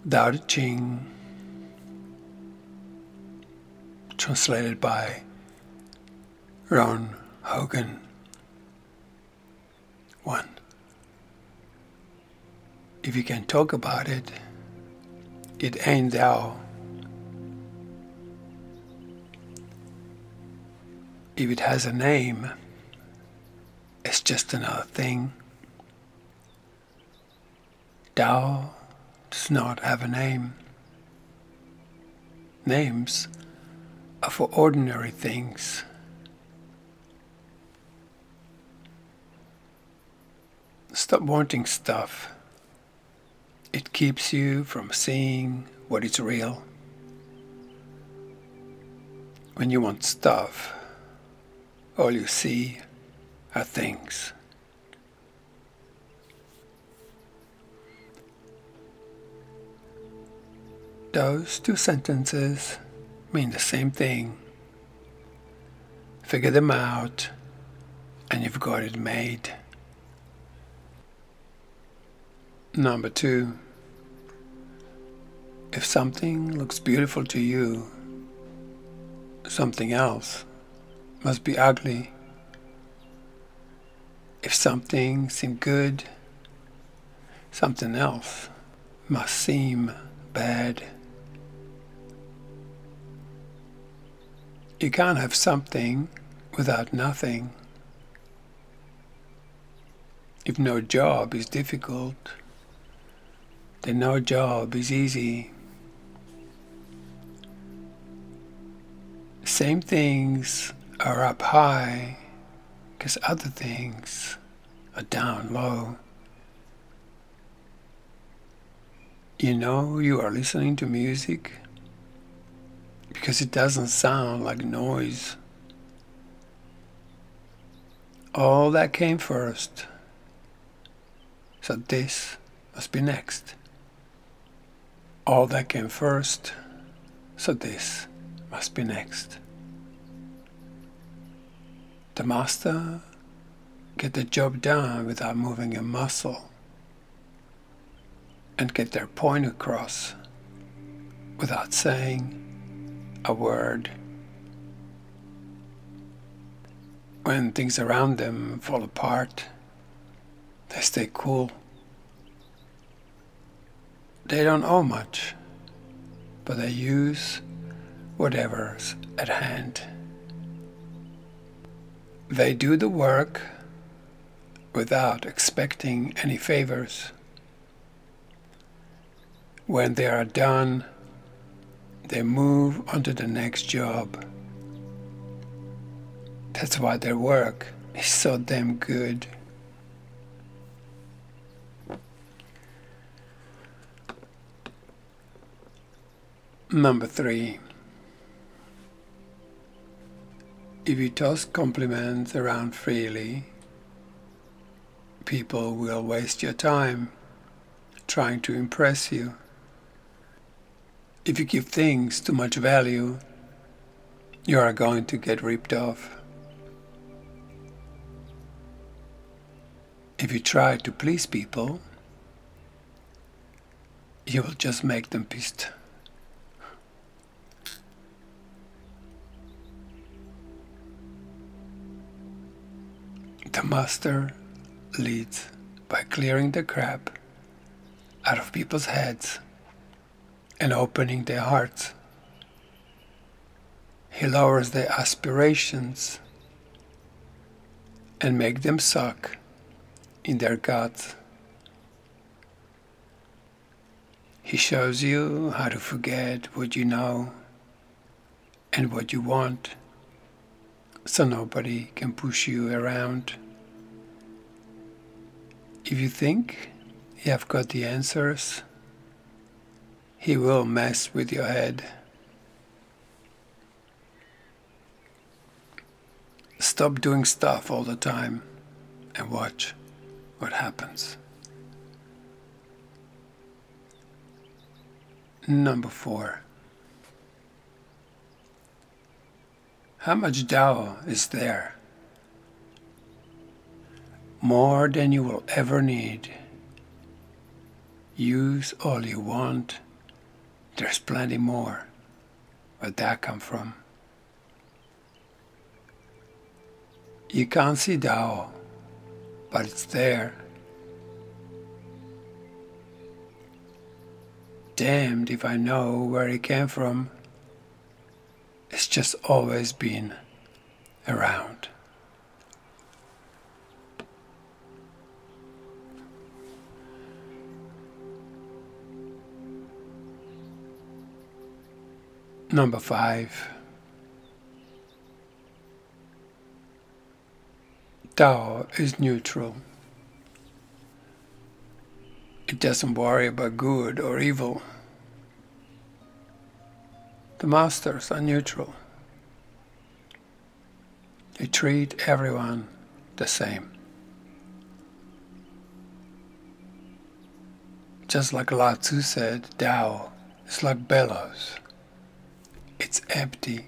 Tao Te Ching, translated by Ron Hogan. 1. If you can talk about it, it ain't thou. If it has a name, it's just another thing. Tao does not have a name. Names are for ordinary things. Stop wanting stuff. It keeps you from seeing what is real. When you want stuff, all you see are things. Those two sentences mean the same thing. Figure them out, and you've got it made. Number 2. If something looks beautiful to you, something else must be ugly. If something seems good, something else must seem bad. You can't have something without nothing. If no job is difficult, then no job is easy. Same things are up high because other things are down low. You know you are listening to music because it doesn't sound like noise. All that came first, so this must be next. All that came first, so this must be next. The master get the job done without moving a muscle and get their point across without saying a word. When things around them fall apart, they stay cool. They don't owe much, but they use whatever's at hand. They do the work without expecting any favors. When they are done, they move on to the next job. That's why their work is so damn good. Number 3. If you toss compliments around freely, people will waste your time trying to impress you. If you give things too much value, you are going to get ripped off. If you try to please people, you will just make them pissed. The master leads by clearing the crap out of people's heads and opening their hearts. He lowers their aspirations and makes them suck in their guts. He shows you how to forget what you know and what you want, so nobody can push you around. If you think you have got the answers, he will mess with your head. Stop doing stuff all the time and watch what happens. Number 4. How much Tao is there? More than you will ever need. Use all you want There's plenty more. Where'd that come from? You can't see Tao, but it's there. Damned if I know where it came from. It's just always been around. Number 5. Tao is neutral. It doesn't worry about good or evil. The masters are neutral. They treat everyone the same. Just like Lao Tzu said, Tao is like bellows. It's empty,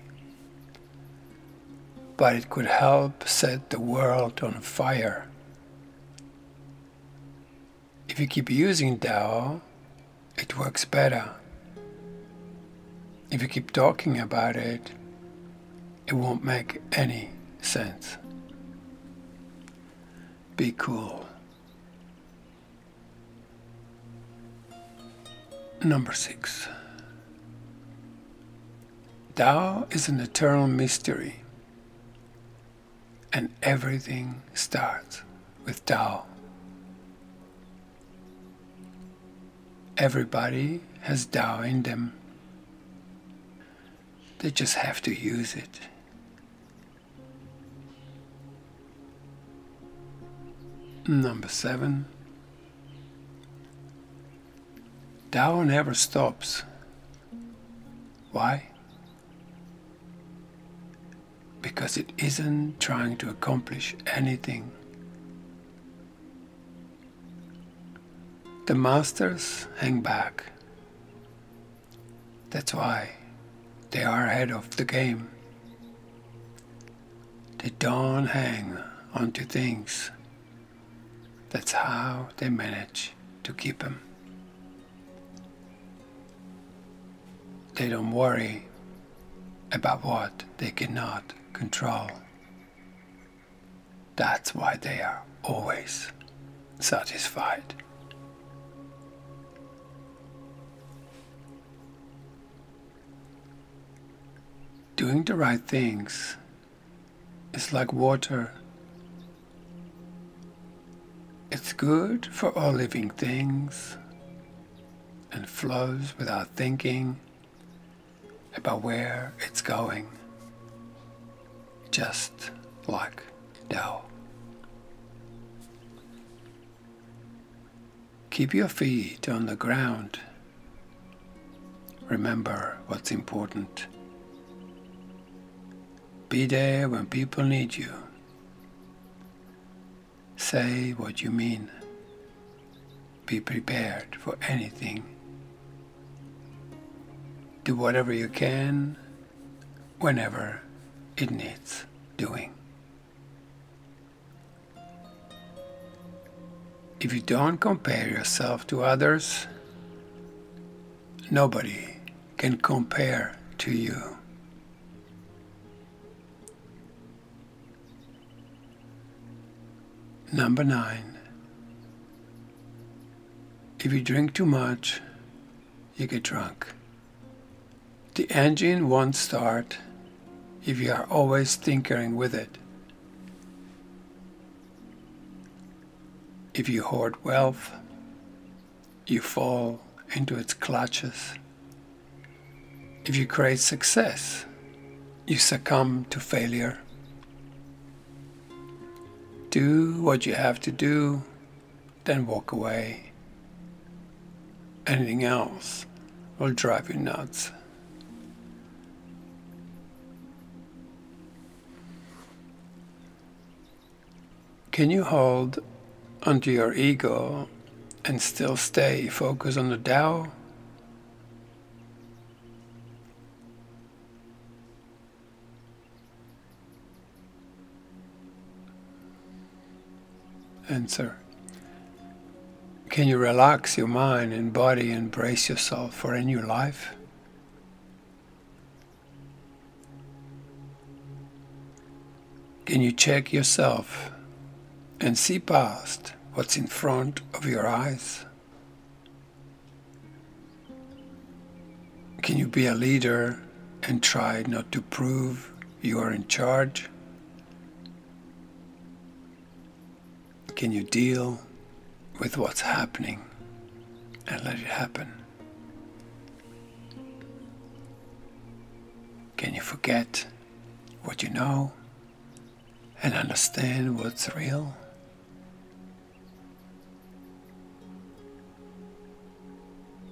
but it could help set the world on fire. If you keep using Tao, it works better. If you keep talking about it, it won't make any sense. Be cool. Number 6. Tao is an eternal mystery, and everything starts with Tao. Everybody has Tao in them. They just have to use it. Number 7. Tao never stops. Why? Because it isn't trying to accomplish anything. The masters hang back. That's why they are ahead of the game. They don't hang onto things. That's how they manage to keep them. They don't worry about what they cannot control. That's why they are always satisfied. Doing the right things is like water. It's good for all living things and flows without thinking about where it's going, just like Tao. Keep your feet on the ground. Remember what's important. Be there when people need you. Say what you mean. Be prepared for anything. Do whatever you can, whenever it needs doing. If you don't compare yourself to others, nobody can compare to you. Number 9. If you drink too much, you get drunk. The engine won't start if you are always tinkering with it. If you hoard wealth, you fall into its clutches. If you create success, you succumb to failure. Do what you have to do, then walk away. Anything else will drive you nuts. Can you hold onto your ego and still stay focused on the Tao? Answer. Can you relax your mind and body and brace yourself for a new life? Can you check yourself and see past what's in front of your eyes? Can you be a leader and try not to prove you are in charge? Can you deal with what's happening and let it happen? Can you forget what you know and understand what's real?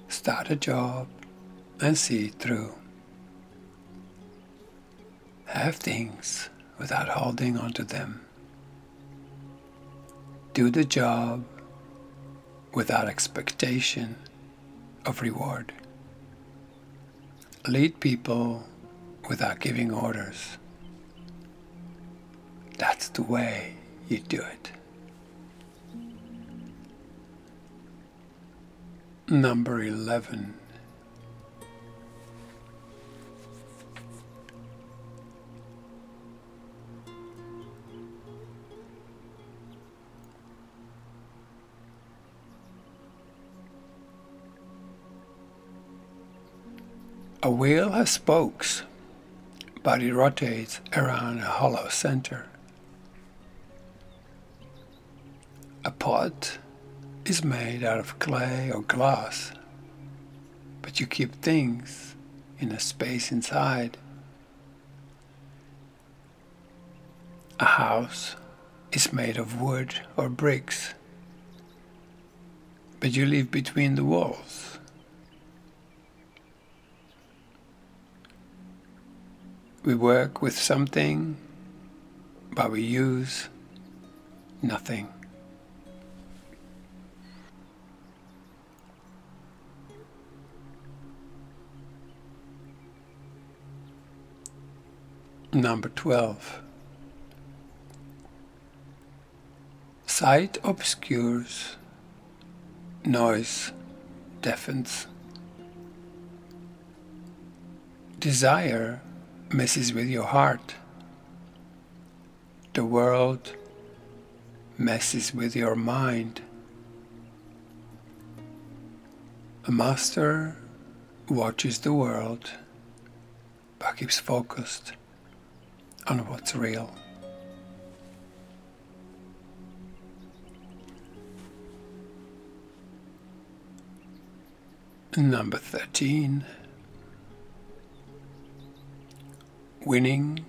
Start a job and see it through. Have things without holding on to them. Do the job without expectation of reward. Lead people without giving orders. That's the way you do it. Number 11. A wheel has spokes, but it rotates around a hollow center. A pot is made out of clay or glass, but you keep things in a space inside. A house is made of wood or bricks, but you live between the walls. We work with something, but we use nothing. Number 12. Sight obscures, noise deafens. Desire messes with your heart. The world messes with your mind. A master watches the world, but keeps focused on what's real. Number 13. Winning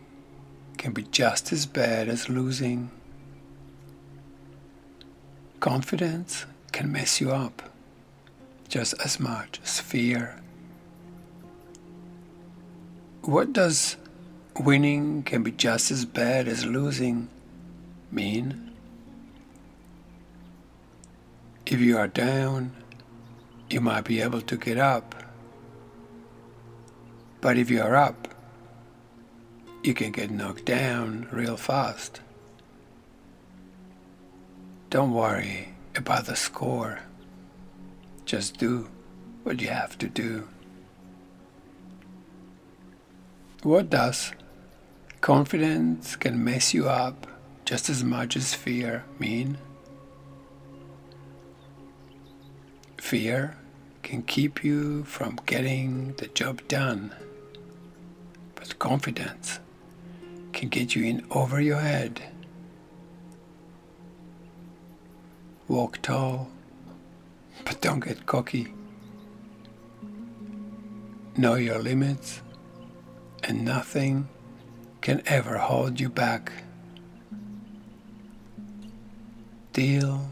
can be just as bad as losing. Confidence can mess you up just as much as fear. What does winning can be just as bad as losing mean? If you are down, you might be able to get up. But if you are up, you can get knocked down real fast. Don't worry about the score. Just do what you have to do. What does confidence can mess you up just as much as fear mean? Fear can keep you from getting the job done, but confidence can get you in over your head. Walk tall, but don't get cocky. Know your limits, and nothing can ever hold you back. Deal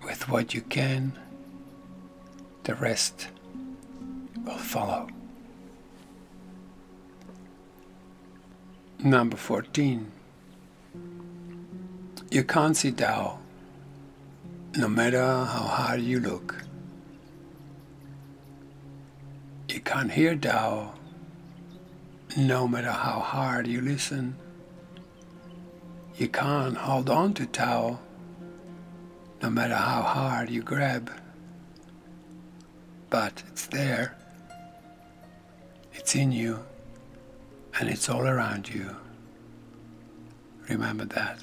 with what you can. The rest will follow. Number 14. You can't see Tao, no matter how hard you look. You can't hear Tao, no matter how hard you listen. You can't hold on to Tao, no matter how hard you grab. But it's there. It's in you, and it's all around you. Remember that.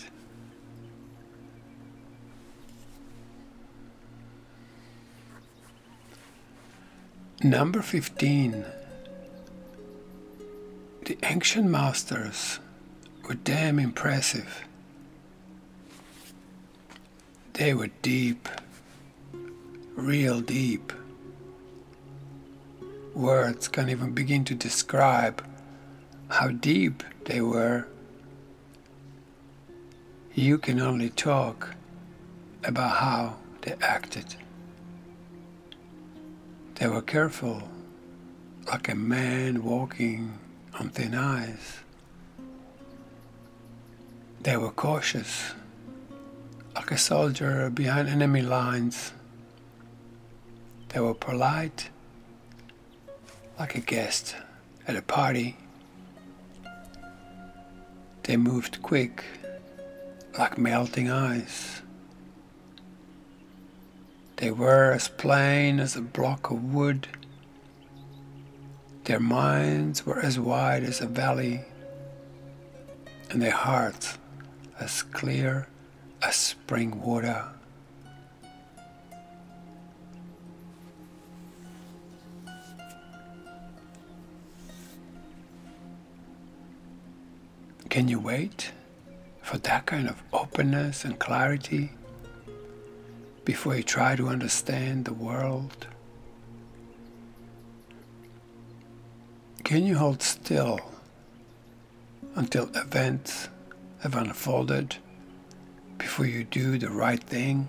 Number 15. The ancient masters were damn impressive. They were deep, real deep. Words can't even begin to describe how deep they were. You can only talk about how they acted. They were careful, like a man walking on thin ice. They were cautious, like a soldier behind enemy lines. They were polite, like a guest at a party. They moved quick, like melting ice. They were as plain as a block of wood. Their minds were as wide as a valley, and their hearts as clear as spring water. Can you wait for that kind of openness and clarity before you try to understand the world? Can you hold still until events have unfolded before you do the right thing?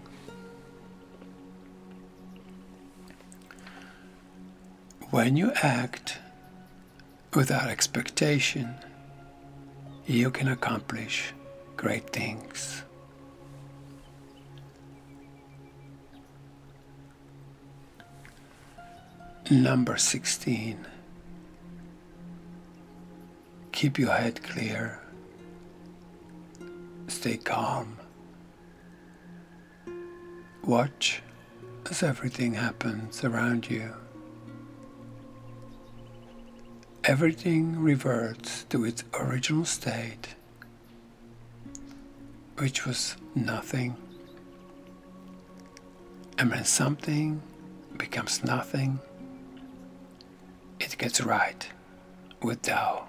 When you act without expectation, you can accomplish great things. Number 16. Keep your head clear. Stay calm. Watch as everything happens around you. Everything reverts to its original state, which was nothing. And when something becomes nothing, it gets right with Tao.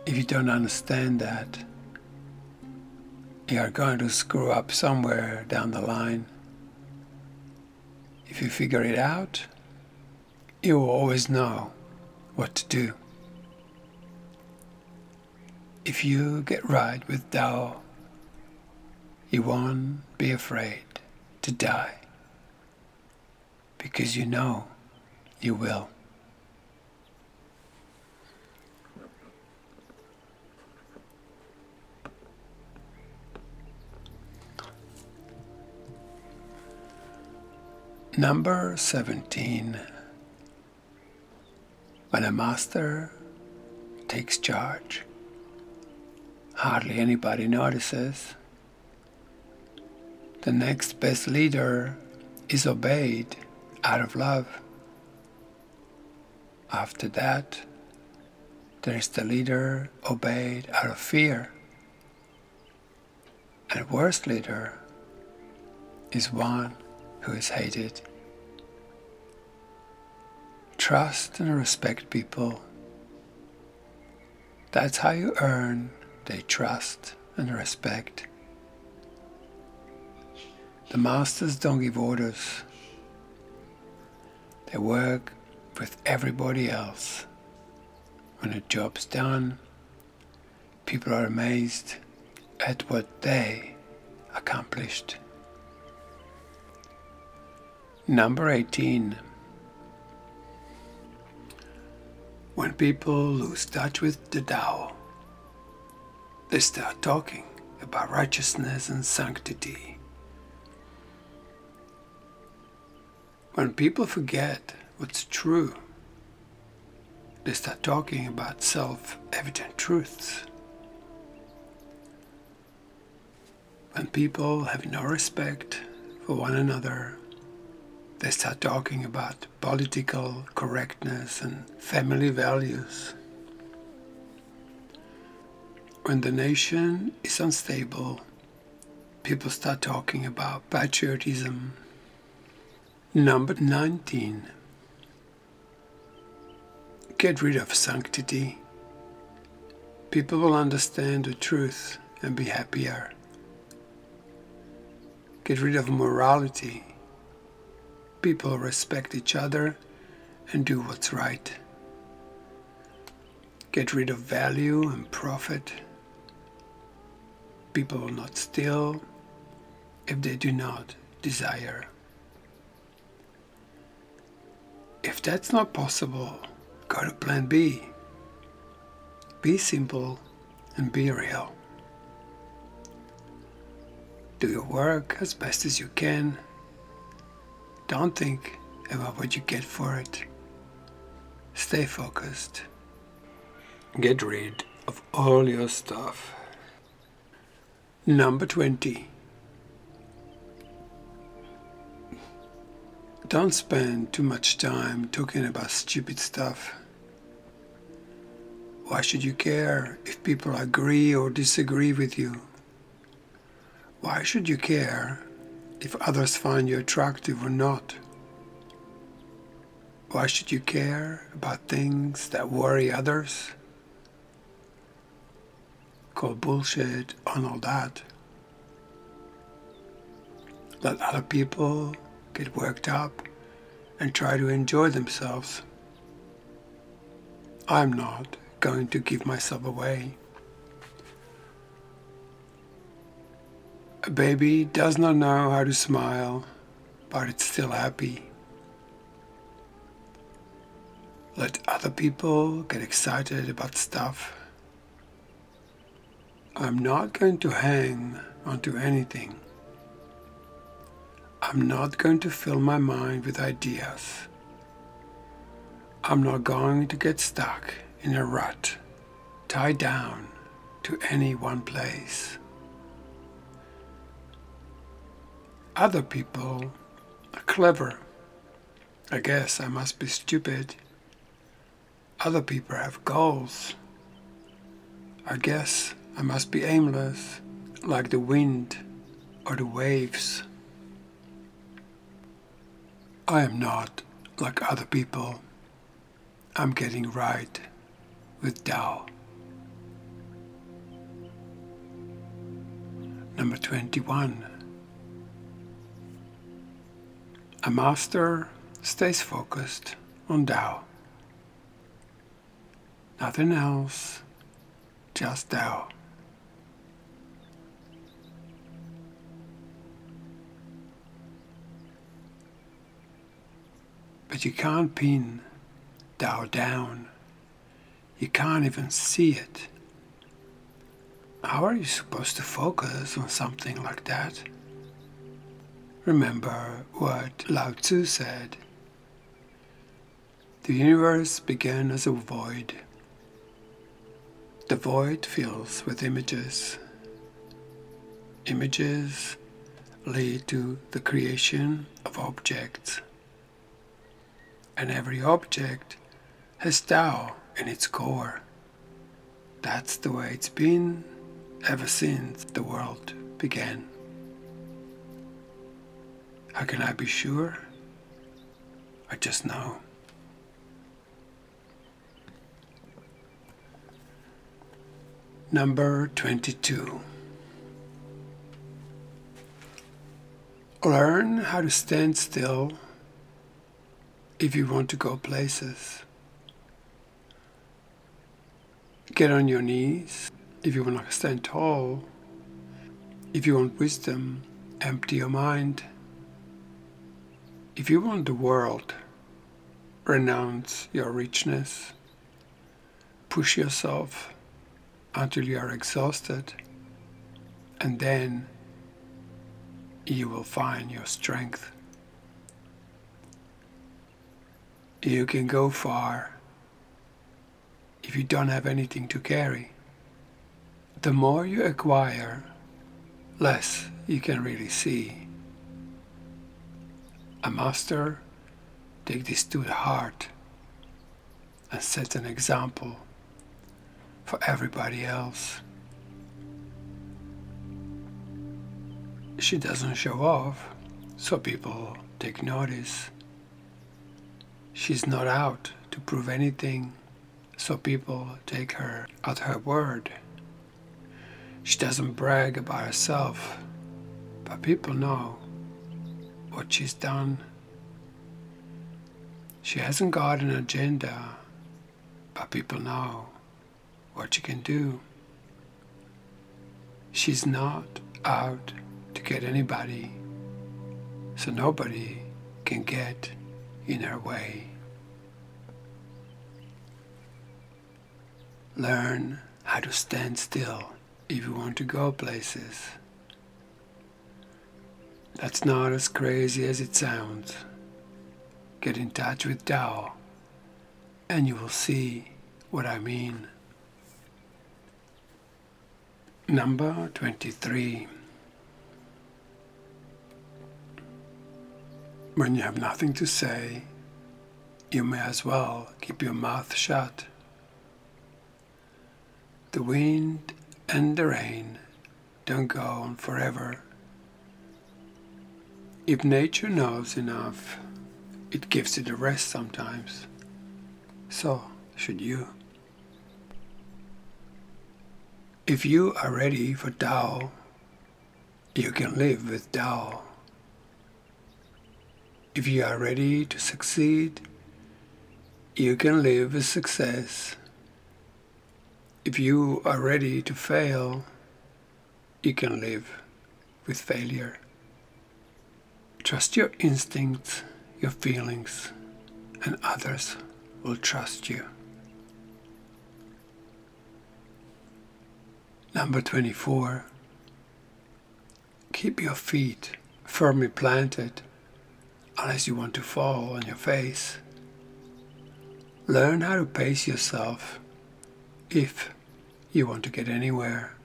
If you don't understand that, you are going to screw up somewhere down the line. If you figure it out, you will always know what to do. If you get right with Tao, you won't be afraid to die, because you know you will. Number 17. When a master takes charge, hardly anybody notices. The next best leader is obeyed out of love. After that, there is the leader obeyed out of fear. And worst leader is one who is hated. Trust and respect people. That's how you earn their trust and respect. The masters don't give orders. They work with everybody else. When a job's done, people are amazed at what they accomplished. Number 18. When people lose touch with the Tao, they start talking about righteousness and sanctity. When people forget what's true, they start talking about self-evident truths. When people have no respect for one another, they start talking about political correctness and family values. When the nation is unstable, people start talking about patriotism. Number 19. Get rid of sanctity. People will understand the truth and be happier. Get rid of morality. People respect each other and do what's right. Get rid of value and profit. People will not steal if they do not desire. If that's not possible, go to plan B. Be simple and be real. Do your work as best as you can. Don't think about what you get for it. Stay focused. Get rid of all your stuff. Number 20. Don't spend too much time talking about stupid stuff. Why should you care if people agree or disagree with you? Why should you care if others find you attractive or not? Why should you care about things that worry others? Call bullshit on all that. Let other people get worked up and try to enjoy themselves. I'm not going to give myself away. A baby does not know how to smile, but it's still happy. Let other people get excited about stuff. I'm not going to hang onto anything. I'm not going to fill my mind with ideas. I'm not going to get stuck in a rut, tied down to any one place. Other people are clever. I guess I must be stupid. Other people have goals. I guess I must be aimless, like the wind or the waves. I am not like other people. I'm getting right with Tao. Number 21. A master stays focused on Tao. Nothing else, just Tao. But you can't pin Tao down. You can't even see it. How are you supposed to focus on something like that? Remember what Lao Tzu said. The universe began as a void. The void fills with images. Images lead to the creation of objects. And every object has Tao in its core. That's the way it's been ever since the world began. How can I be sure? I just know. Number 22. Learn how to stand still if you want to go places. Get on your knees if you want to stand tall. If you want wisdom, empty your mind. If you want the world, renounce your richness. Push yourself until you are exhausted, and then you will find your strength. You can go far if you don't have anything to carry. The more you acquire, less you can really see. A master takes this to the heart and sets an example for everybody else. She doesn't show off, so people take notice. She's not out to prove anything, so people take her at her word. She doesn't brag about herself, but people know what she's done. She hasn't got an agenda, but people know what she can do. She's not out to get anybody, so nobody can get in her way. Learn how to stand still if you want to go places. That's not as crazy as it sounds. Get in touch with Tao and you will see what I mean. Number 23. When you have nothing to say, you may as well keep your mouth shut. The wind and the rain don't go on forever. If nature knows enough, it gives it a rest sometimes. So should you. If you are ready for Tao, you can live with Tao. If you are ready to succeed, you can live with success. If you are ready to fail, you can live with failure. Trust your instincts, your feelings, and others will trust you. Number 24. Keep your feet firmly planted unless you want to fall on your face. Learn how to pace yourself if you want to get anywhere.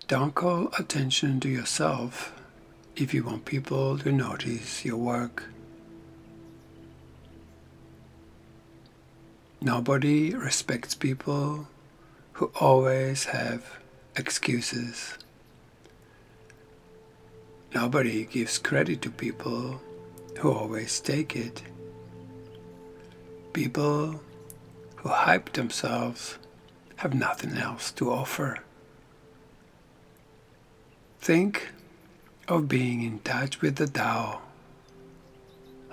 Don't call attention to yourself if you want people to notice your work. Nobody respects people who always have excuses. Nobody gives credit to people who always take it. People who hype themselves have nothing else to offer. Think of being in touch with the Tao,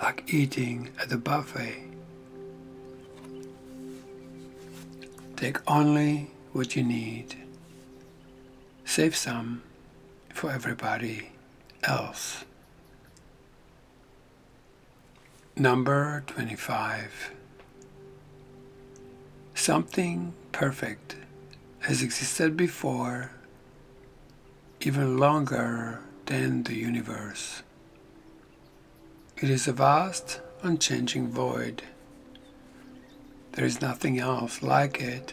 like eating at a buffet. Take only what you need. Save some for everybody else. Number 25. Something perfect has existed before, even longer than the universe. It is a vast, unchanging void. There is nothing else like it.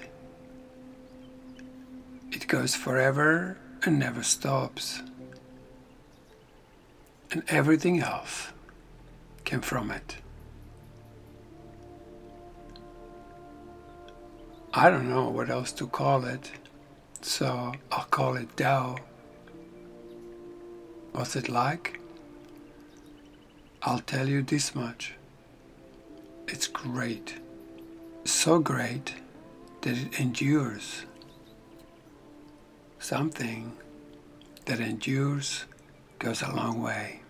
It goes forever and never stops. And everything else came from it. I don't know what else to call it, so I'll call it Tao. What's it like? I'll tell you this much. It's great. So great that it endures. Something that endures goes a long way.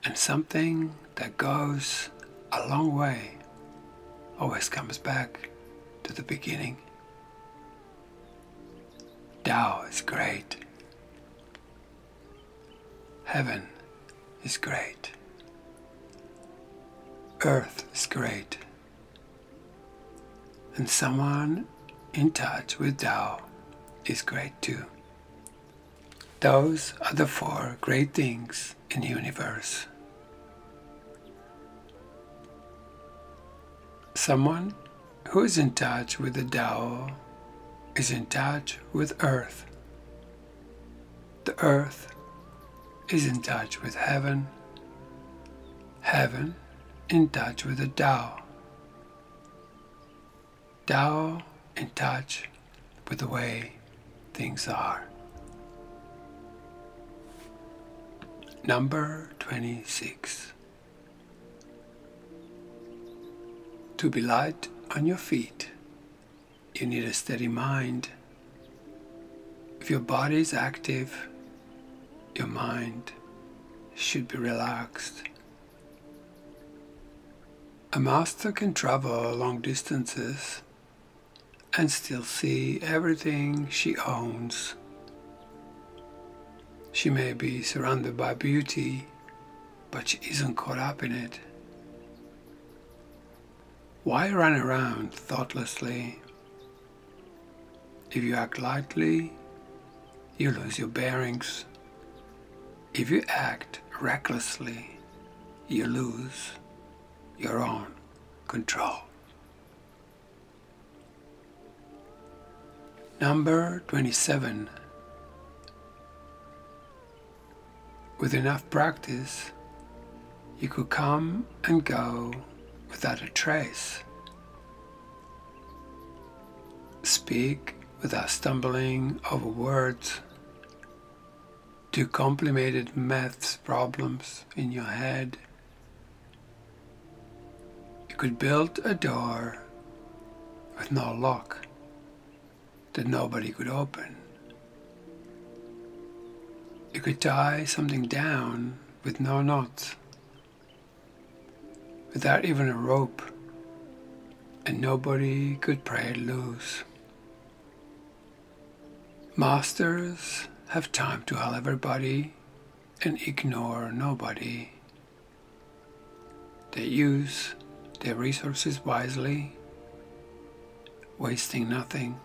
And something that goes a long way always comes back to the beginning. Tao is great. Heaven is great. Earth is great. And someone in touch with Tao is great too. Those are the 4 great things in the universe. Someone who is in touch with the Tao is in touch with Earth. The Earth is in touch with Heaven. Heaven in touch with the Tao. Tao in touch with the way things are. Number 26. To be light on your feet, you need a steady mind. If your body is active, your mind should be relaxed. A master can travel long distances and still see everything she owns. She may be surrounded by beauty, but she isn't caught up in it. Why run around thoughtlessly? If you act lightly, you lose your bearings. If you act recklessly, you lose your own control. Number 27. With enough practice, you could come and go without a trace. Speak without stumbling over words. Do complicated maths problems in your head. You could build a door with no lock that nobody could open. You could tie something down with no knots, without even a rope, and nobody could pry it loose. Masters have time to help everybody and ignore nobody. They use their resources wisely, wasting nothing.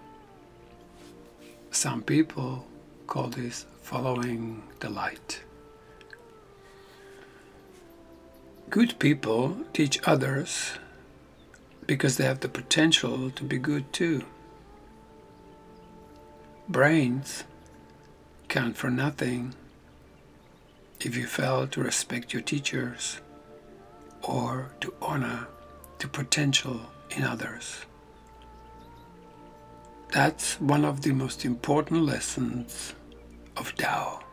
Some people call this following the light. Good people teach others because they have the potential to be good too. Brains count for nothing if you fail to respect your teachers or to honor the potential in others. That's one of the most important lessons of Tao.